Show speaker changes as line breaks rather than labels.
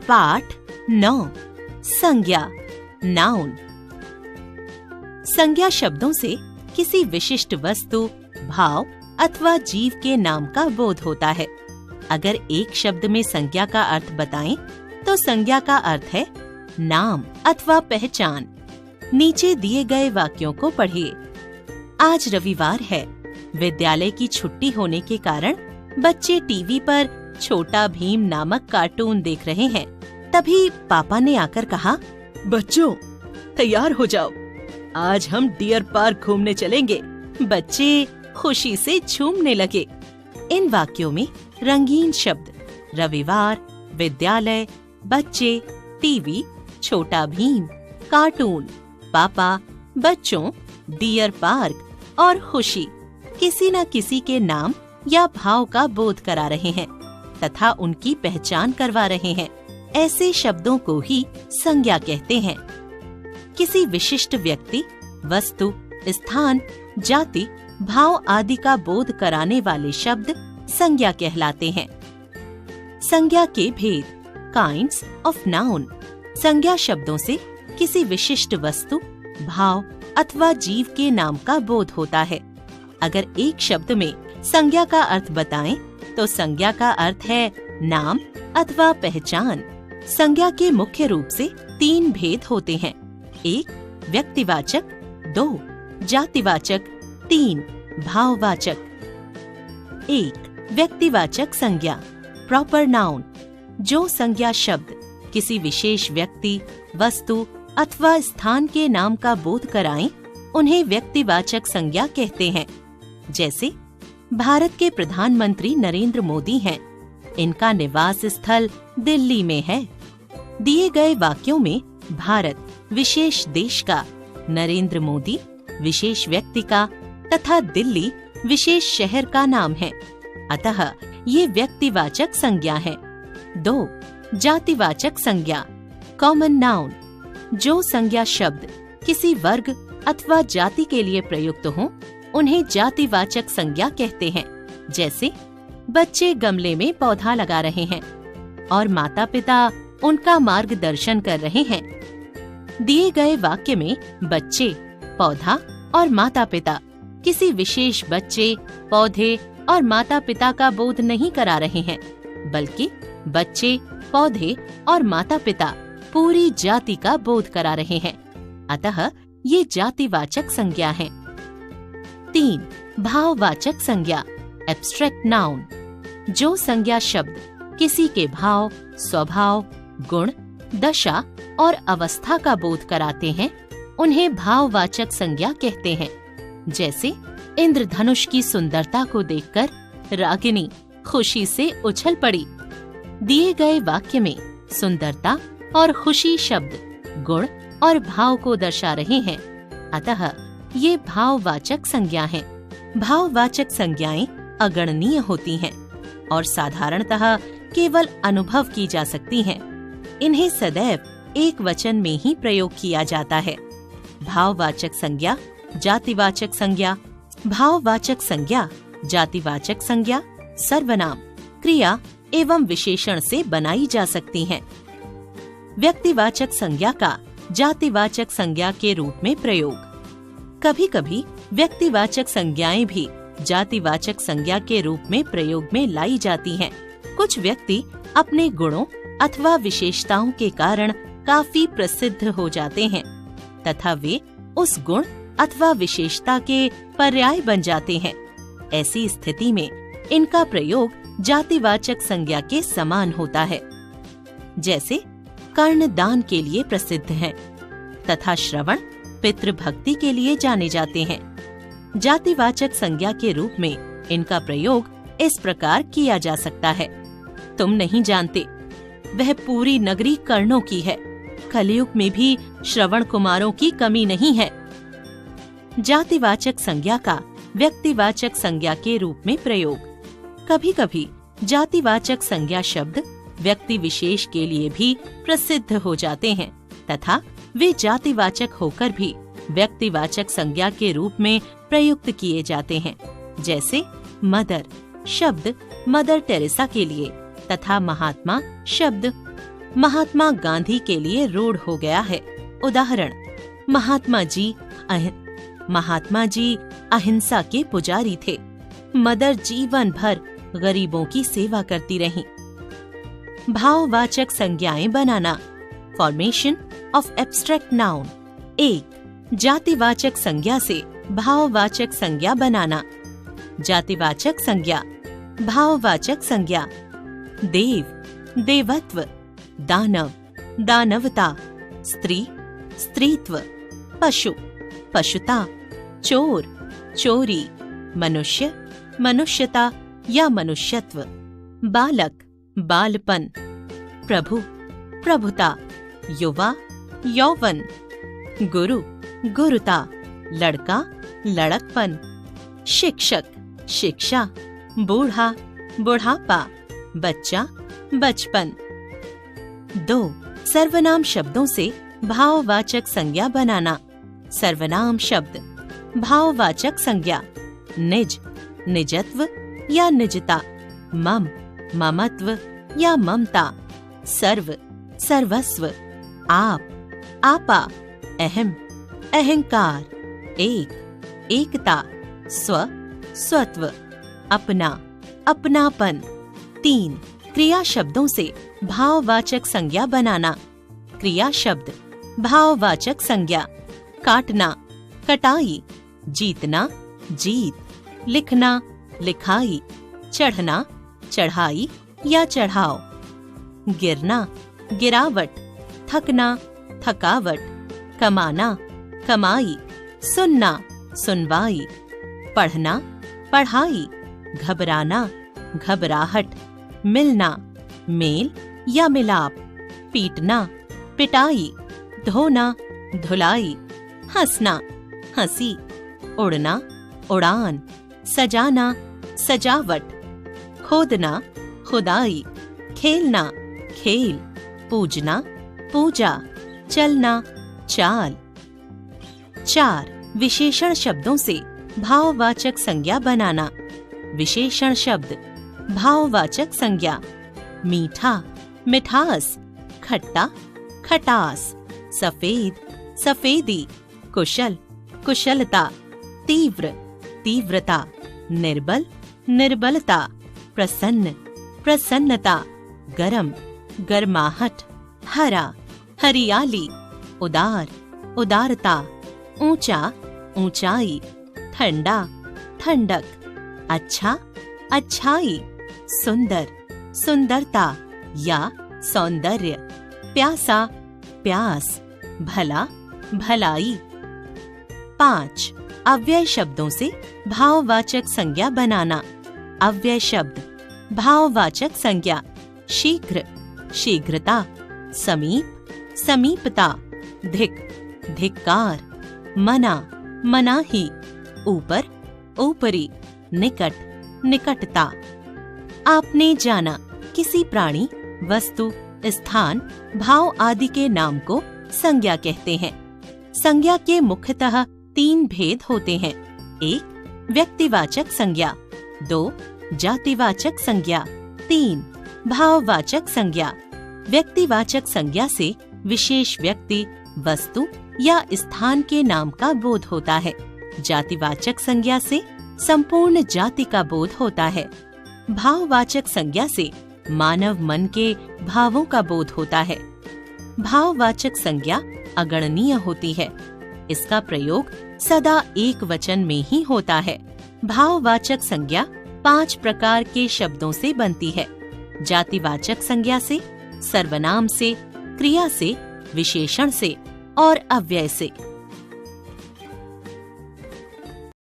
पाठ 9 संज्ञा नाउन। संज्ञा शब्दों से किसी विशिष्ट वस्तु, भाव अथवा जीव के नाम का बोध होता है। अगर एक शब्द में संज्ञा का अर्थ बताएं तो संज्ञा का अर्थ है नाम अथवा पहचान। नीचे दिए गए वाक्यों को पढ़िए। आज रविवार है। विद्यालय की छुट्टी होने के कारण बच्चे टीवी पर छोटा भीम नामक कार्टून देख रहे हैं। तभी पापा ने आकर कहा,
बच्चों तैयार हो जाओ, आज हम डियर पार्क घूमने चलेंगे।
बच्चे खुशी से झूमने लगे। इन वाक्यों में रंगीन शब्द रविवार, विद्यालय, बच्चे, टीवी, छोटा भीम, कार्टून, पापा, बच्चों, डियर पार्क और खुशी किसी न किसी के नाम या भाव का बोध करा रहे हैं तथा उनकी पहचान करवा रहे हैं। ऐसे शब्दों को ही संज्ञा कहते हैं। किसी विशिष्ट व्यक्ति, वस्तु, स्थान, जाति, भाव आदि का बोध कराने वाले शब्द संज्ञा कहलाते हैं। संज्ञा के भेद काइंड्स ऑफ नाउन। संज्ञा शब्दों से किसी विशिष्ट वस्तु, भाव अथवा जीव के नाम का बोध होता है। अगर एक शब्द में संज्ञा का अर्थ बताएं तो संज्ञा का अर्थ है नाम अथवा पहचान। संज्ञा के मुख्य रूप से 3 भेद होते हैं। 1 व्यक्तिवाचक, 2 जातिवाचक, 3 भाववाचक। 1 व्यक्तिवाचक संज्ञा प्रॉपर नाउन। जो संज्ञा शब्द किसी विशेष व्यक्ति, वस्तु अथवा स्थान के नाम का बोध कराएं उन्हें व्यक्तिवाचक संज्ञा कहते हैं। जैसे भारत के प्रधानमंत्री नरेंद्र मोदी हैं। इनका निवास स्थल दिल्ली में है। दिए गए वाक्यों में भारत विशेष देश का, नरेंद्र मोदी विशेष व्यक्ति का तथा दिल्ली विशेष शहर का नाम है। अतः ये व्यक्तिवाचक संज्ञा है। 2 जातिवाचक संज्ञा कॉमन नाउन। जो संज्ञा शब्द किसी वर्ग अथवा जाति के लिए प्रयुक्त हो उन्हें जातिवाचक संज्ञा कहते हैं। जैसे बच्चे गमले में पौधा लगा रहे हैं और माता पिता उनका मार्गदर्शन कर रहे हैं। दिए गए वाक्य में बच्चे, पौधा और माता पिता किसी विशेष बच्चे, पौधे और माता पिता का बोध नहीं करा रहे हैं, बल्कि बच्चे, पौधे और माता पिता पूरी जाति का बोध करा रहे हैं। अतः ये जातिवाचक संज्ञा है। 3 भाववाचक संज्ञा एब्स्ट्रैक्ट नाउन। जो संज्ञा शब्द किसी के भाव, स्वभाव, गुण, दशा और अवस्था का बोध कराते हैं उन्हें भाववाचक संज्ञा कहते हैं। जैसे इंद्रधनुष की सुंदरता को देखकर रागिनी खुशी से उछल पड़ी। दिए गए वाक्य में सुंदरता और खुशी शब्द गुण और भाव को दर्शा रहे हैं। अतः ये भाववाचक संज्ञा हैं। भाववाचक संज्ञाएं अगणनीय होती हैं और साधारणतः केवल अनुभव की जा सकती हैं। इन्हें सदैव एक वचन में ही प्रयोग किया जाता है। भाववाचक संज्ञा, जातिवाचक संज्ञा, भाववाचक संज्ञा, जातिवाचक संज्ञा सर्वनाम, क्रिया एवं विशेषण से बनाई जा सकती हैं। व्यक्तिवाचक संज्ञा का जातिवाचक संज्ञा के रूप में प्रयोग। कभी कभी व्यक्तिवाचक संज्ञाएं भी जातिवाचक संज्ञा के रूप में प्रयोग में लाई जाती हैं। कुछ व्यक्ति अपने गुणों अथवा विशेषताओं के कारण काफी प्रसिद्ध हो जाते हैं तथा वे उस गुण अथवा विशेषता के पर्याय बन जाते हैं। ऐसी स्थिति में इनका प्रयोग जातिवाचक संज्ञा के समान होता है। जैसे कर्ण दान के लिए प्रसिद्ध हैं तथा श्रवण पितृभक्ति के लिए जाने जाते हैं। जातिवाचक संज्ञा के रूप में इनका प्रयोग इस प्रकार किया जा सकता है। तुम नहीं जानते, वह पूरी नगरी कर्णों की है। कलयुग में भी श्रवण कुमारों की कमी नहीं है। जातिवाचक संज्ञा का व्यक्तिवाचक संज्ञा के रूप में प्रयोग। कभी कभी जातिवाचक संज्ञा शब्द व्यक्ति विशेष के लिए भी प्रसिद्ध हो जाते हैं तथा वे जातिवाचक होकर भी व्यक्तिवाचक संज्ञा के रूप में प्रयुक्त किए जाते हैं। जैसे मदर शब्द मदर टेरेसा के लिए तथा महात्मा शब्द महात्मा गांधी के लिए रूढ़ हो गया है। उदाहरण, महात्मा जी अहिंसा के पुजारी थे। मदर जीवन भर गरीबों की सेवा करती रहीं। भाववाचक संज्ञाएं बनाना। Formation of abstract noun. 1. जातिवाचक संज्ञा से भाववाचक संज्ञा बनाना। जातिवाचक संज्ञा। भाववाचक संज्ञा। देव, देवत्व। दानव, दानवता। स्त्री, स्त्रीत्व। पशु, पशुता। चोर, चोरी। मनुष्य, मनुष्यता या मनुष्यत्व। बालक, बालपन। प्रभु, प्रभुता। युवा, यौवन। गुरु, गुरुता। लड़का, लड़कपन। शिक्षक, शिक्षा। बूढ़ा, बुढ़ापा। बच्चा, बचपन। 2. सर्वनाम शब्दों से भाववाचक संज्ञा बनाना। सर्वनाम शब्द। भाववाचक संज्ञा। निज, निजत्व या निजता। मम, ममत्व या ममता। सर्व, सर्वस्व। आप, आपा। अहम, अहंकार। एक, एकता। स्व, स्वत्व। अपना, अपनापन। 3. क्रिया शब्दों से भाववाचक संज्ञा बनाना। क्रिया शब्द। भाववाचक संज्ञा। काटना, कटाई। जीतना, जीत। लिखना, लिखाई। चढ़ना, चढ़ाई या चढ़ाओ। गिरना, गिरावट। थकना, थकावट। कमाना, कमाई। सुनना, सुनवाई। पढ़ना, पढ़ाई। घबराना, घबराहट। मिलना, मेल या मिलाप। पीटना, पिटाई। धोना, धुलाई। हंसना, हंसी। उड़ना, उड़ान। सजाना, सजावट। खोदना, खुदाई। खेलना, खेल। पूजना, पूजा। चलना, चाल। 4. विशेषण शब्दों से भाववाचक संज्ञा बनाना। विशेषण शब्द। भाववाचक संज्ञा। मीठा, मिठास। खट्टा, खटास। सफेद, सफेदी। कुशल, कुशलता। तीव्र, तीव्रता। निर्बल, निर्बलता। प्रसन्न, प्रसन्नता। गरम, गर्माहट। हरा, हरियाली। उदार, उदारता। ऊंचा, ऊंचाई। ठंडा, ठंडक। अच्छा, अच्छाई। सुंदर, सुंदरता या सौंदर्य। प्यासा, प्यास। भला, भलाई। 5. अव्यय शब्दों से भाववाचक संज्ञा बनाना। अव्यय शब्द। भाववाचक संज्ञा। शीघ्र, शीघ्रता। समीप, समीपता। धिक, धिक्कार। मना, मनाही। ऊपर, ऊपरी। निकट, निकटता। आपने जाना, किसी प्राणी, वस्तु, स्थान, भाव आदि के नाम को संज्ञा कहते हैं। संज्ञा के मुख्यतः 3 भेद होते हैं। 1. व्यक्तिवाचक संज्ञा। 2. जातिवाचक संज्ञा। 3. भाववाचक संज्ञा। व्यक्तिवाचक संज्ञा से विशेष व्यक्ति, वस्तु या स्थान के नाम का बोध होता है। जातिवाचक संज्ञा से संपूर्ण जाति का बोध होता है। भाववाचक संज्ञा से मानव मन के भावों का बोध होता है। भाववाचक संज्ञा अगणनीय होती है। इसका प्रयोग सदा एक वचन में ही होता है। भाववाचक संज्ञा 5 प्रकार के शब्दों से बनती है। जातिवाचक संज्ञा से, सर्वनाम से, क्रिया से, विशेषण से और अव्यय से।